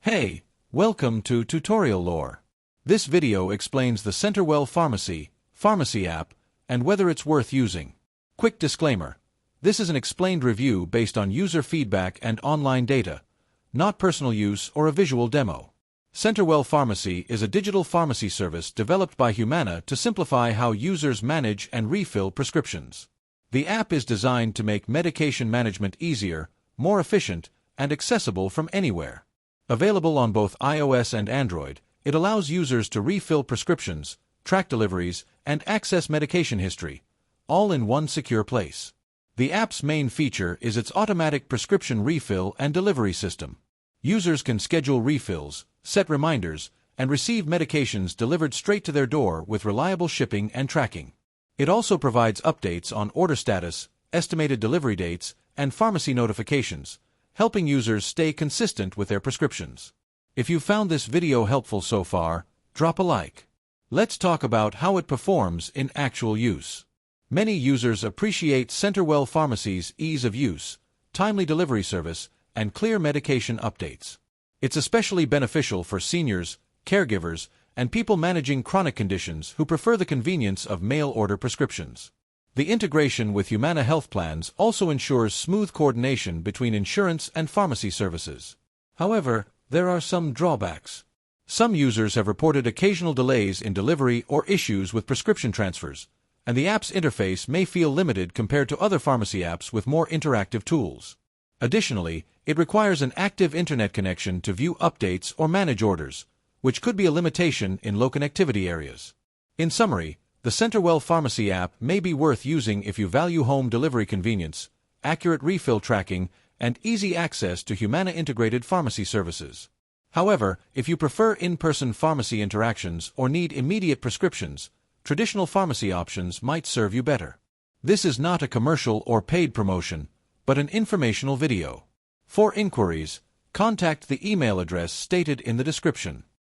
Hey, welcome to Tutorial Lore. This video explains the CenterWell Pharmacy app and whether it's worth using. Quick disclaimer. This is an explained review based on user feedback and online data, not personal use or a visual demo. CenterWell Pharmacy is a digital pharmacy service developed by Humana to simplify how users manage and refill prescriptions. The app is designed to make medication management easier, more efficient, and accessible from anywhere. Available on both iOS and Android, it allows users to refill prescriptions, track deliveries, and access medication history, all in one secure place. The app's main feature is its automatic prescription refill and delivery system. Users can schedule refills, set reminders, and receive medications delivered straight to their door with reliable shipping and tracking. It also provides updates on order status, estimated delivery dates, and pharmacy notifications, helping users stay consistent with their prescriptions. If you found this video helpful so far, drop a like. Let's talk about how it performs in actual use. Many users appreciate CenterWell Pharmacy's ease of use, timely delivery service, and clear medication updates. It's especially beneficial for seniors, caregivers, and people managing chronic conditions who prefer the convenience of mail-order prescriptions. The integration with Humana health plans also ensures smooth coordination between insurance and pharmacy services. However, there are some drawbacks. Some users have reported occasional delays in delivery or issues with prescription transfers, and the app's interface may feel limited compared to other pharmacy apps with more interactive tools. Additionally, it requires an active internet connection to view updates or manage orders, which could be a limitation in low connectivity areas. In summary, the CenterWell Pharmacy app may be worth using if you value home delivery convenience, accurate refill tracking, and easy access to Humana integrated pharmacy services. However, if you prefer in-person pharmacy interactions or need immediate prescriptions, traditional pharmacy options might serve you better. This is not a commercial or paid promotion, but an informational video. For inquiries, contact the email address stated in the description.